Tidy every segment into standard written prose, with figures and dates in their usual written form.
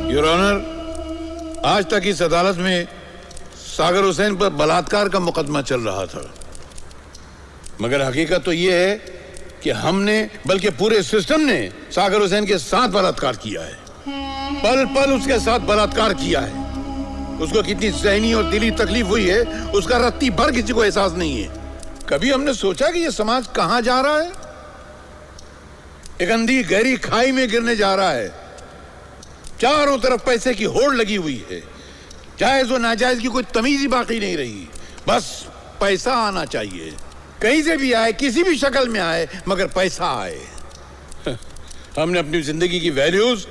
Your honour, आज तक इस अदालत में सागर हुसैन पर बलात्कार का मुकदमा चल रहा था, मगर हकीकत तो यह है कि हमने, बल्कि पूरे सिस्टम ने सागर हुसैन के साथ बलात्कार किया है। पल पल उसके साथ बलात्कार किया है। उसको कितनी ज़हनी और दिली तकलीफ हुई है, उसका रत्ती भर किसी को एहसास नहीं है। कभी हमने सोचा कि यह समाज कहां जा रहा है? एक अंधी गहरी खाई में गिरने जा रहा है। चारों तरफ पैसे की होड़ लगी हुई है। जायज और नाजायज की कोई तमीज ही बाकी नहीं रही। बस पैसा आना चाहिए, कहीं से भी आए, किसी भी शक्ल में आए, मगर पैसा आए। हमने अपनी जिंदगी की वैल्यूज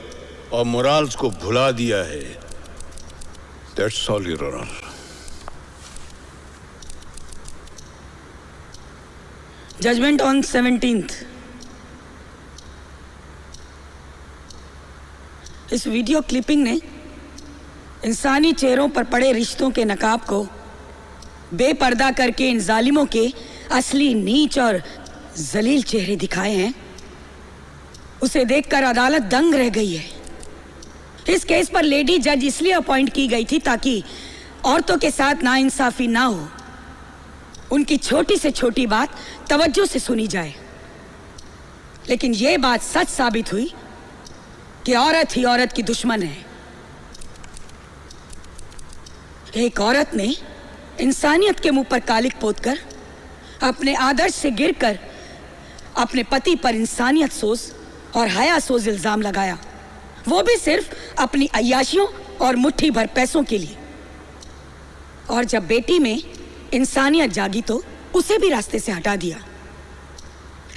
और मोरल्स को भुला दिया है। That's all your honour. Judgement on 17th। इस वीडियो क्लिपिंग ने इंसानी चेहरों पर पड़े रिश्तों के नकाब को बेपर्दा करके इन जालिमों के असली नीच और जलील चेहरे दिखाए हैं। उसे देखकर अदालत दंग रह गई है। इस केस पर लेडी जज इसलिए अपॉइंट की गई थी ताकि औरतों के साथ नाइंसाफी ना हो। उनकी छोटी से छोटी बात तवज्जो से सुनी जाए। लेकिन यह बात सच साबित हुई कि औरत ही औरत की दुश्मन है। एक औरत ने इंसानियत के मुंह पर कालिक पोतकर, अपने आदर्श से गिरकर अपने पति पर इंसानियत सोज और हया सोज इल्जाम लगाया, वो भी सिर्फ अपनी अय्याशियों और मुट्ठी भर पैसों के लिए। और जब बेटी में इंसानियत जागी तो उसे भी रास्ते से हटा दिया।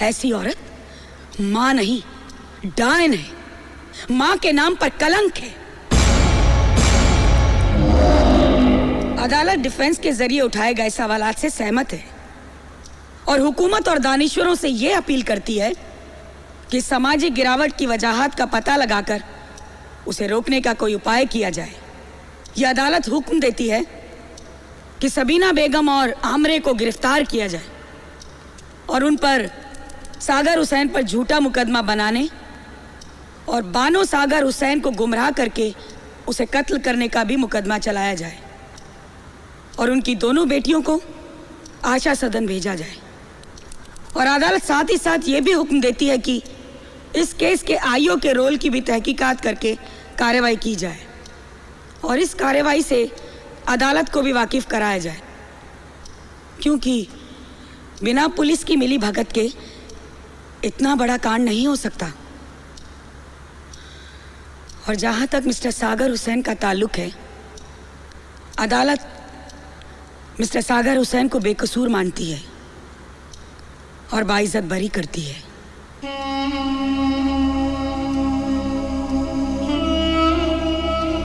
ऐसी औरत मां नहीं, डायन है। मां के नाम पर कलंक है। अदालत डिफेंस के जरिए उठाए गए सवालात से सहमत है और हुकूमत और दानिश्वरों से यह अपील करती है कि सामाजिक गिरावट की वजहात का पता लगाकर उसे रोकने का कोई उपाय किया जाए। यह अदालत हुक्म देती है कि सबीना बेगम और आमरे को गिरफ्तार किया जाए और उन पर सागर हुसैन पर झूठा मुकदमा बनाने और बानो सागर हुसैन को गुमराह करके उसे कत्ल करने का भी मुकदमा चलाया जाए और उनकी दोनों बेटियों को आशा सदन भेजा जाए। और अदालत साथ ही साथ ये भी हुक्म देती है कि इस केस के आईओ के रोल की भी तहकीकात करके कार्रवाई की जाए और इस कार्रवाई से अदालत को भी वाकिफ कराया जाए, क्योंकि बिना पुलिस की मिली भगत के इतना बड़ा कांड नहीं हो सकता। और जहां तक मिस्टर सागर हुसैन का ताल्लुक है, अदालत मिस्टर सागर हुसैन को बेकसूर मानती है और बाइज्जत बरी करती है।